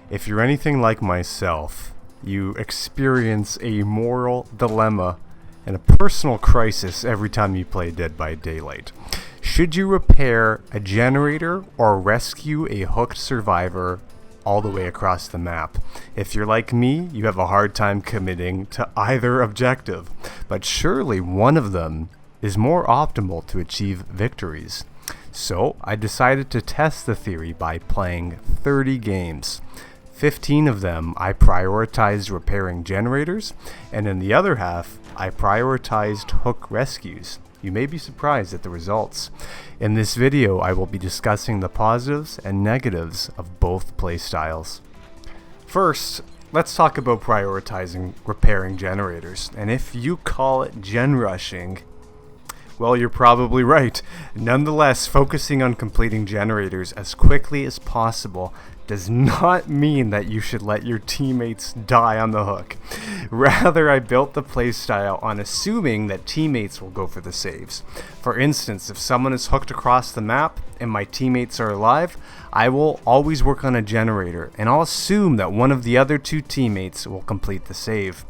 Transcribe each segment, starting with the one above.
If you're anything like myself, you experience a moral dilemma and a personal crisis every time you play Dead by Daylight. Should you repair a generator or rescue a hooked survivor all the way across the map? If you're like me, you have a hard time committing to either objective, but surely one of them is more optimal to achieve victories. So I decided to test the theory by playing 30 games. 15 of them I prioritized repairing generators, and in the other half, I prioritized hook rescues. You may be surprised at the results. In this video, I will be discussing the positives and negatives of both playstyles. First, let's talk about prioritizing repairing generators, and if you call it gen rushing, well, you're probably right. Nonetheless, focusing on completing generators as quickly as possible does not mean that you should let your teammates die on the hook. Rather, I built the playstyle on assuming that teammates will go for the saves. For instance, if someone is hooked across the map and my teammates are alive, I will always work on a generator, and I'll assume that one of the other two teammates will complete the save.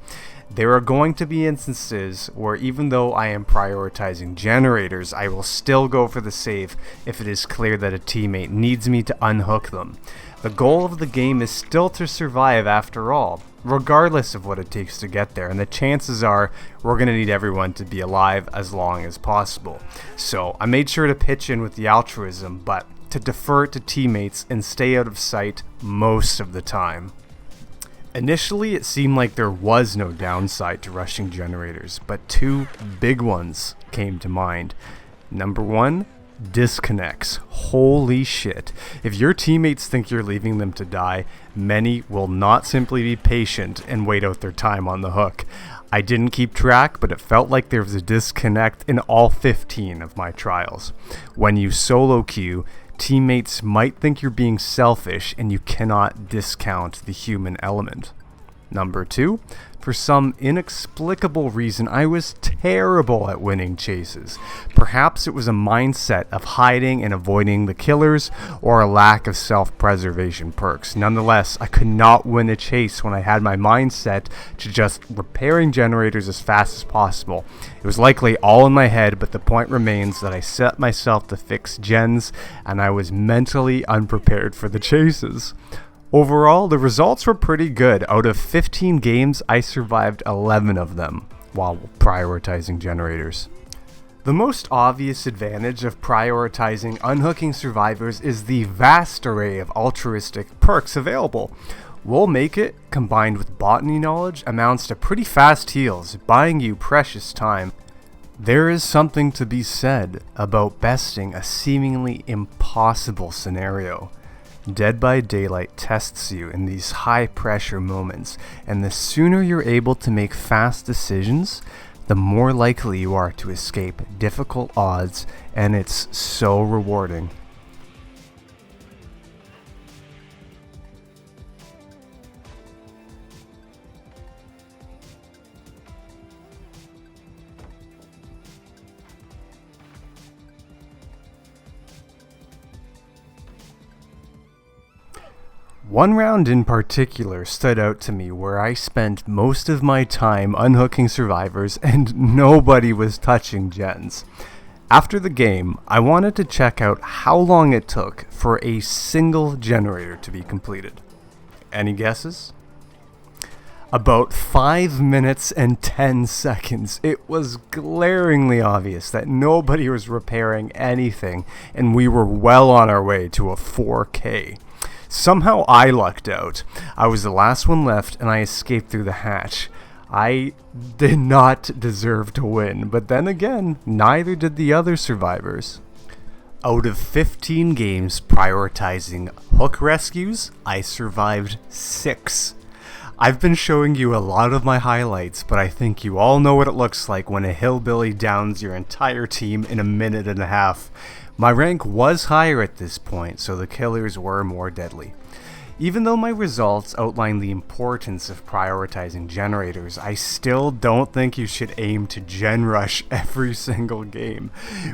There are going to be instances where even though I am prioritizing generators, I will still go for the save if it is clear that a teammate needs me to unhook them. The goal of the game is still to survive after all, regardless of what it takes to get there, and the chances are we're going to need everyone to be alive as long as possible. So I made sure to pitch in with the altruism, but to defer to teammates and stay out of sight most of the time. Initially, it seemed like there was no downside to rushing generators, but two big ones came to mind. Number one, disconnects. Holy shit. If your teammates think you're leaving them to die, many will not simply be patient and wait out their time on the hook. I didn't keep track, but it felt like there was a disconnect in all 15 of my trials. When you solo queue, teammates might think you're being selfish, and you cannot discount the human element. Number two, for some inexplicable reason, I was terrible at winning chases. Perhaps it was a mindset of hiding and avoiding the killers, or a lack of self-preservation perks. Nonetheless, I could not win a chase when I had my mindset to just repairing generators as fast as possible. It was likely all in my head, but the point remains that I set myself to fix gens, and I was mentally unprepared for the chases. Overall, the results were pretty good. Out of 15 games, I survived 11 of them while prioritizing generators. The most obvious advantage of prioritizing unhooking survivors is the vast array of altruistic perks available. We'll Make It, combined with botany knowledge, amounts to pretty fast heals, buying you precious time. There is something to be said about besting a seemingly impossible scenario. Dead by Daylight tests you in these high-pressure moments, and the sooner you're able to make fast decisions, the more likely you are to escape difficult odds, and it's so rewarding. One round in particular stood out to me where I spent most of my time unhooking survivors and nobody was touching gens. After the game, I wanted to check out how long it took for a single generator to be completed. Any guesses? About 5 minutes and 10 seconds. It was glaringly obvious that nobody was repairing anything, and we were well on our way to a 4K. Somehow I lucked out. I was the last one left and I escaped through the hatch. I did not deserve to win, but then again, neither did the other survivors. Out of 15 games prioritizing hook rescues, I survived 6. I've been showing you a lot of my highlights, but I think you all know what it looks like when a hillbilly downs your entire team in a minute and a half. My rank was higher at this point, so the killers were more deadly. Even though my results outline the importance of prioritizing generators, I still don't think you should aim to gen rush every single game.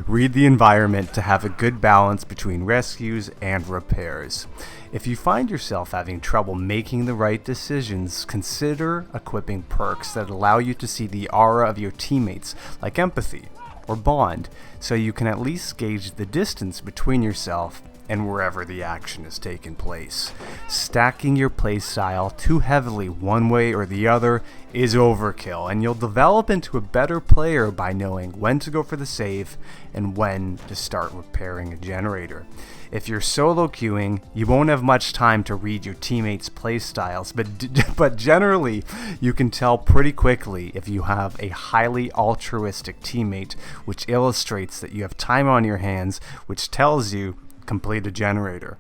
Read the environment to have a good balance between rescues and repairs. If you find yourself having trouble making the right decisions, consider equipping perks that allow you to see the aura of your teammates, like empathy or bond, so you can at least gauge the distance between yourself and wherever the action is taking place. Stacking your playstyle too heavily one way or the other is overkill, and you'll develop into a better player by knowing when to go for the save and when to start repairing a generator. If you're solo queuing, you won't have much time to read your teammates' playstyles, but generally you can tell pretty quickly if you have a highly altruistic teammate, which illustrates that you have time on your hands, which tells you complete a generator.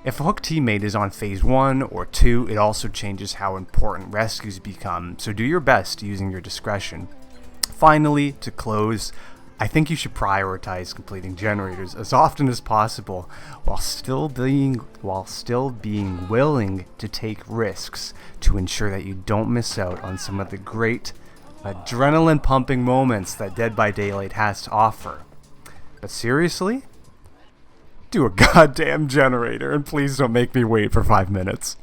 If a hook teammate is on phase 1 or 2, it also changes how important rescues become, so do your best using your discretion. Finally, to close, I think you should prioritize completing generators as often as possible while still being willing to take risks to ensure that you don't miss out on some of the great adrenaline pumping moments that Dead by Daylight has to offer. But seriously? Do a goddamn generator, and please don't make me wait for 5 minutes.